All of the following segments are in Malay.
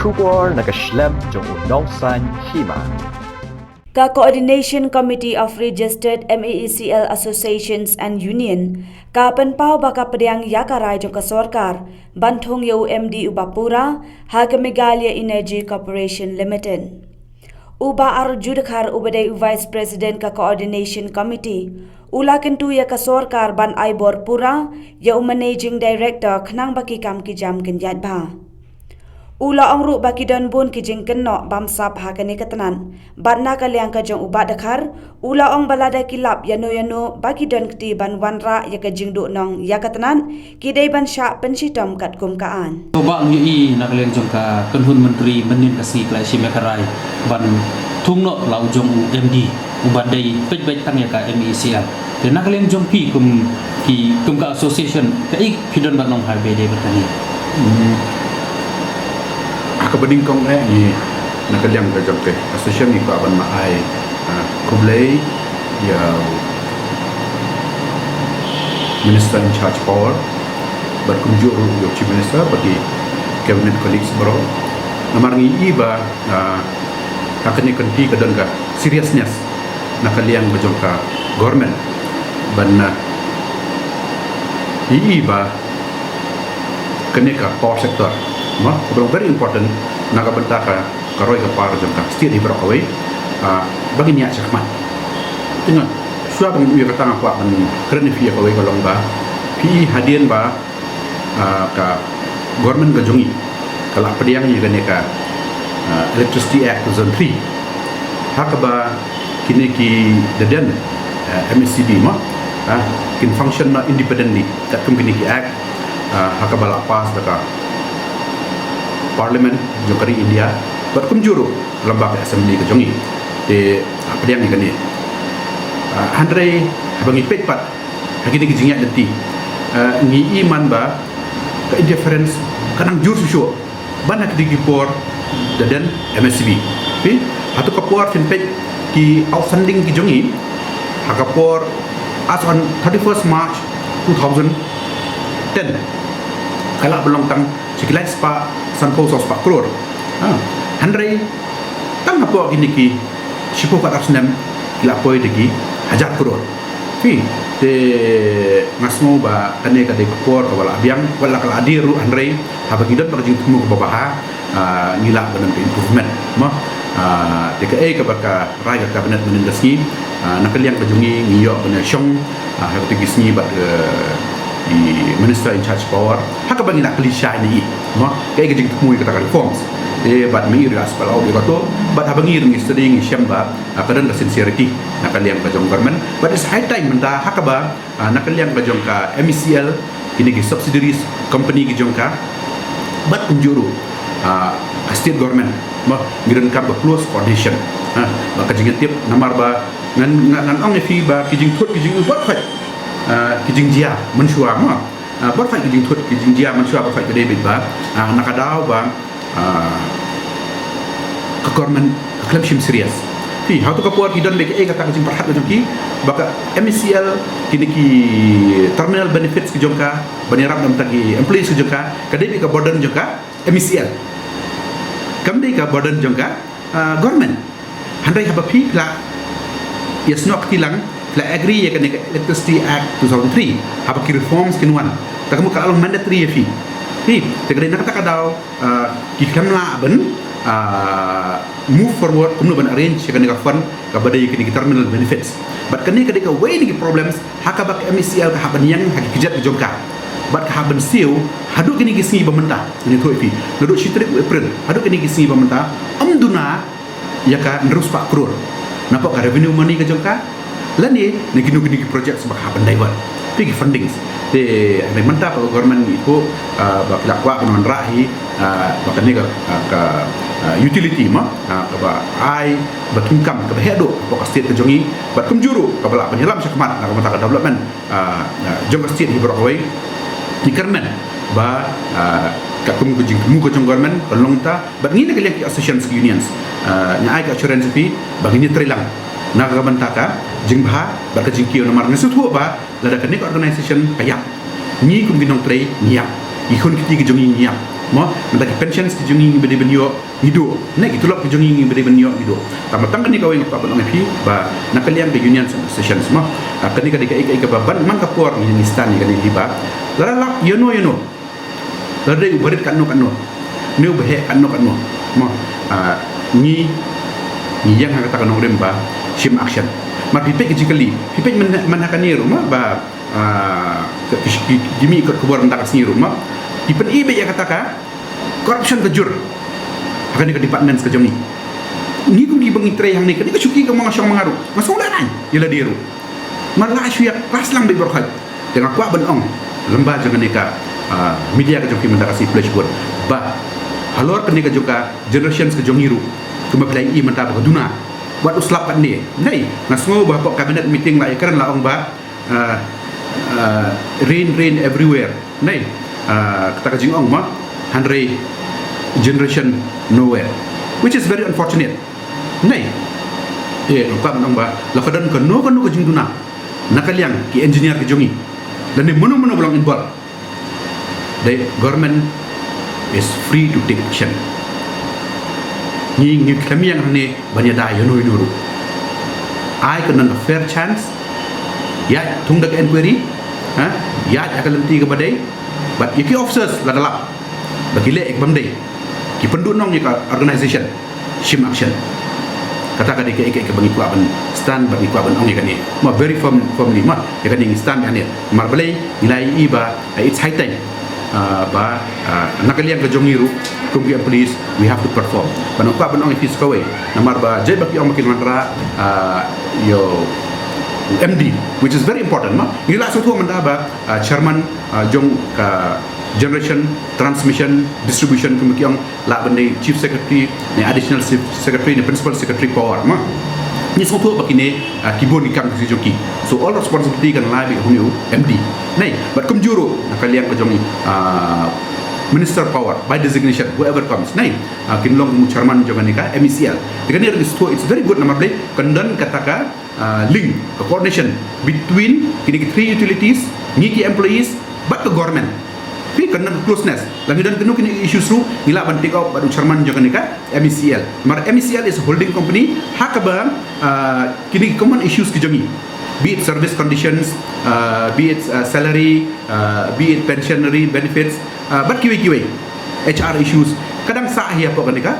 Kubor nakaslem jong unongsan hima. Ka Coordination Committee of Registered MEECL Associations and Union ka penpau baka pediang yakarai jong ka sorkar banthong yo MD Ubapura ha ka Megalia Energy Corporation Limited. Uba arjudakhar ubadai Vice President ka Coordination Committee ula kentu ya ka sorkar ban Aibor Pura ya Managing Director khnang baki kam ki jam kenjat ba. Ula ongru baki don bun ki jing kenno bamsap ha kani katanan banna ka liang ka jong uba dakhar ula ong balada kilap yano baki don kti ban wanra ya ka jing du nong ya katanan ki dei ban sha pensitom kat kum kaan coba ngi nak liang jong ka kenhun menteri menin kasi klai simekarai ban thungno lau jong MD ubadai pej tang ya ka MECL de nak liang jong ki kum ka association ka ik kidon ban nong harbe de bertani Kebening kong ni nak liang ka jong ke association ni ka ban mai kublai ya minister in charge power berkunjung yo chief minister bagi cabinet colleagues bro namar ngi iba akan ni kanti ka don ka seriousness nak liang ka jong ka government ban iba kene ka power sector ma very important naga bentaka karoi ka par jong ka stia di brokaway bagi niat sakmat tengok suap ngi ka tanga pa ban kreni fi ka way ka longba pi hadien ba ka government ka jongi kala pediang ni gane ka electricity act 2003 hakaba kini ki dadan MSCB ma kin function na independently kat kum kini ki act hakaba la pas ka Parlimen Jokari India berkum juru lembag assembly ke jongi de apa dia ni handrai bangi petpat hakini ki jingya denti ngi iman ba ka indifference kanang jur susu bana ki por dadan MSCB pi hatu kapor fin pet ki outstanding ki jongi hakapor as on 31st March 2010 kala belong tang sikilai spa sanpo sos pak kror handrai tang apa ini ki sipo kat asnem kila poi degi hajar kror fi de ngasmo ba kane ka de kapor wala abiang wala kala adiru handrai haba gidot ba jing tumu ba baha ngila banan improvement ma de ka ka baka raja kabinet menindasni nakaliang kajungi ngiyo bana syong ha ti gisni ba di minister in charge power haka bagi nak kelisha ni ma kay gajing tumuy kata reforms bat mengir as palau de kato bat habangir ngi studying syamba kadan ka sincerity nakaliang ka jong government but it's high time menta haka ba nakaliang ka jong ka MECL ini ki subsidiaries company ki jong ka bat kunjuru state government ma ngiren ka ba close coordination ba ka jing tip namar ba ngan ong fi ba ki jing thot ki jing wat khat kijing jia mensua ma berfai kijing thut kijing jia mensua berfai ke David ba nakadau ba ke government claim sim serious fi how to kapor kidon beke kata kijing perhat ke jongki baka MECL kini ki terminal benefits ke jongka banirap dam tagi employees ke jongka ke David ke burden jongka MECL kamde ka burden jongka government handai haba pi la yasnok tilang la agree ya kan electricity act 2003 apa ki reforms kinwan tak kamu kalau mandatory ya fi tegade nak tak kadau ki kamla ben move forward kumno ban arrange ya kan ka fund ka badai ki terminal benefits but kan ni ka way ni problems haka bak MECL ka haban yang haki kijat ke jongka but ka haban siu hadu kini ki singi bamenta ni to fi nadu chitri april hadu kini ki singi bamenta amduna ya ka nerus pak kror napa ka revenue money ke jongka lani neginu-ginu project sebab haban daiwan pigi fundings de ane menta pa government itu bak lakwa non rahi bakan ni ka utility ma ka ba ai ba income ka hedo pa state ke jongi bat kumjuru ka bala penyelam sakmat ka mata development jong state hibroway ni kermen ba ka kum ku jing mu ko jong government pelongta bat ni negaliang associations unions nya ai ka assurance pi bagi ni trilang naga bantaka jingba barka jingkio nomar ngesutu ba lada kanik organization kayak ni kum ginong trei niak ikon kiti ke jongi niak mo mentaki pensions ki jungi bede benyo hidu ne gitulok ki jungi bede benyo hidu tamatang ni kawing pa banong fi ba nakalian ke union sessions mo kani kadi kai baban man kapor ni stan ni kani liba lalak yono ladai ubarit kanu ne ubahe kanu mo ni yang kata kanu remba shim action ma pipek jikali pipek manakani rumah ba gimi ikut keluar mentak sini rumah ipen ibe ya katakan corruption kejur akan di department kejong ni kum di bangi tre yang ni kani kesuki ke mga syong mangaru masong lanai yala diru malah asyak kelas lang be berkhat dengan kuat benong lembah jangan neka media kejong mentakasi flash board ba halor kani kejuka generations kejong iru kemaklai i mentap keduna buat uslap kan ni nei nasngo ba kabinet meeting la ikaran la ong ba rain everywhere nei kata kajing ong ma handre generation nowhere which is very unfortunate nei lupa menong ba lakadan ko no kajing duna nakaliang ki engineer ke jongi dan ni mono belong involved the government is free to take action ni kami yang ne banyak da yono I can a fair chance ya tung dak inquiry ya akan lenti ke badai but iki officers la dalap bagile ek bamdai ki penduk nong ni ka organization shim action kata ka dike ek bagi ku aban stand bagi ku aban ong ni ma very firmly ma ya kan ni stand ani mar balai nilai iba it's high time ba nakalian ke jongiru kumpi police we have to perform banok pa banong ifis kawe namar ba jay baki ong makin mandra yo MD which is very important ma nila suatu mendaba chairman jong ka generation transmission distribution kumpi ong la bende chief secretary ni additional chief secretary ni principal secretary power ma ni suatu baki ne kibon ikam si joki so all responsibility kan la bi hunu MD nei but kum juro nakalian ka jong minister power by designation whoever comes nei kinlong chairman joganika MECL ikani it's very good nama play kandan kataka link coordination between kini three utilities ngiki employees but the government fi kandan closeness lagi dan kini issues ru nila ban take out badu chairman joganika MECL mar MECL is a holding company hakaba kini common issues kijongi be it service conditions be it salary be it pensionary benefits but kiwi HR issues kadang sah ya apa kanika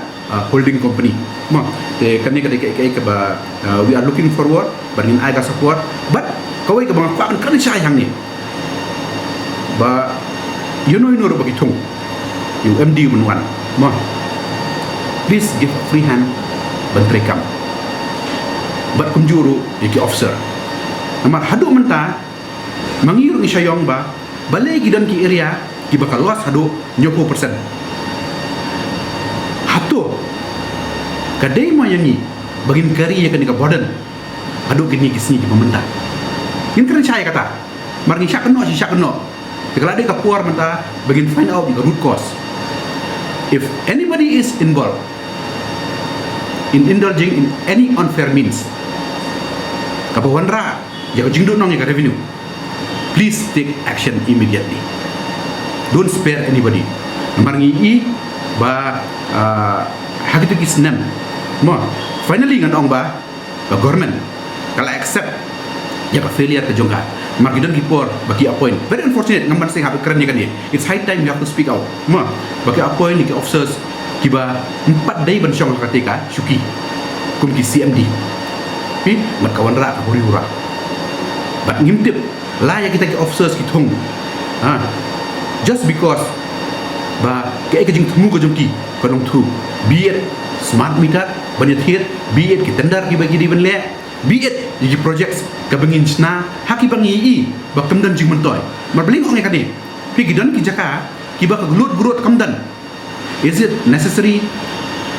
holding company ma te kanika ke ba we are looking forward bangin aga support but kawai ke bang kan sayang ni ba you know bagi tung you MD menwan ma please give a free hand bantrekam but kunjuru iki officer namar hadu menta mangiru ni syayong ba balai gidan ki area ki bakal luas hadu 90% hatu kadai mo yangi bagin kari ya kanika badan hadu gini kisni ki pemerintah kin keren saya kata marni syak keno kalau ada kapuar menta bagin find out the root cause if anybody is involved in indulging in any unfair means kapawanra jago jingdo nong ya revenue please take action immediately don't spare anybody marngi I ba hagitu kisnem mo finally ngan ong ba government kalau accept ya ka failure ke jongka margidon kipor bagi appoint very unfortunate ngamban sing habe keren kan it's high time you have to speak out mo bagi appoint ni officers kiba 4 day ban syong katika syuki kum ki CMD pi mat kawan ra ka huri-hura bat ngimtip la ya kita ki officers ki thong just because ba ke jing thmu ko jom ki kanong thu be it smart meter banyathiet be it ki tender ki bagi di benle be it di projects ka bangin sna haki bangi I ba kamdan jing mentoy mar bling ong kan ni pi gidan ki jaka ki ba ka glut kamdan is it necessary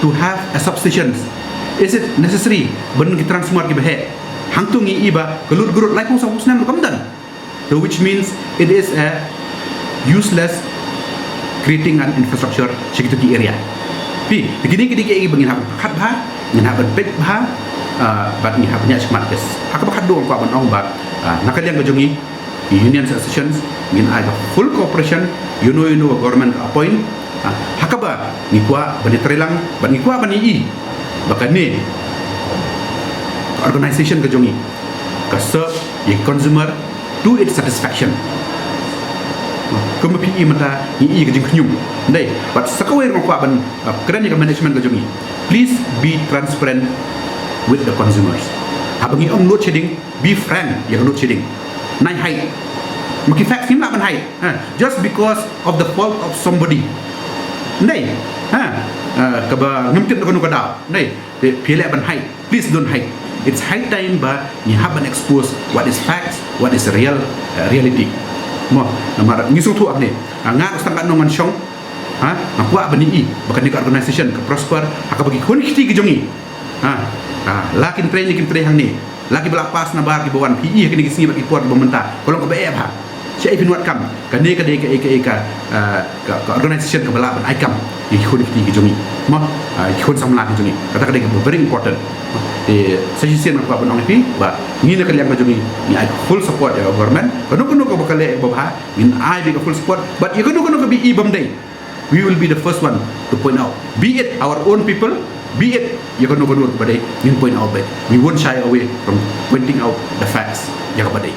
to have a substation is it necessary ban ki transformer ki bahe hangtung I ba glut lai pung sa usnan kamdan so which means it is a useless creating an infrastructure segitu area pi begini kidi bangin hab khat ba ngin hab pet ba bat ni habnya smart kes akaba khaddo ko ban ong ba nakalian ko jongi union associations ngin aga full cooperation you know government appoint hakaba ni kwa bani trelang bani kwa bani i baka ni organization ke jongi ka serve ye consumer to its satisfaction kuma pi mata i ke jing khnyum dai but sakawe ngok kwa ban keren ke management ke jongi please be transparent with the consumers abangi load shedding be frank ye load shedding nai hai maki facts ni la ban hai just because of the fault of somebody dai ka ba ngam tin ko no ka da dai pile ban hai please don't hide. It's high time ba ni haban expose what is facts, what is reality. Mo namar ngisung tu akne nga ustang kan nongan syong ngakwa bani i bakan ni organization ke prosper aka bagi kon kiti ke jongi lakin train hang ni lagi belapas na bar ki bawan pi kini kisi bagi port bementa kolong ke BF ha sia ifin wat kam kan ni ka de ka organization ke bala ban aikam i kon kiti ke jongi mo kon samla ke jongi kata ka de very important suggestion aku abang ni ba ni nak liang majuni ni I full support ya government kono ko bakale babha in I be full support but you kono be ibam day we will be the first one to point out be it our own people be it you kono badai in point out but we won't shy away from pointing out the facts ya badai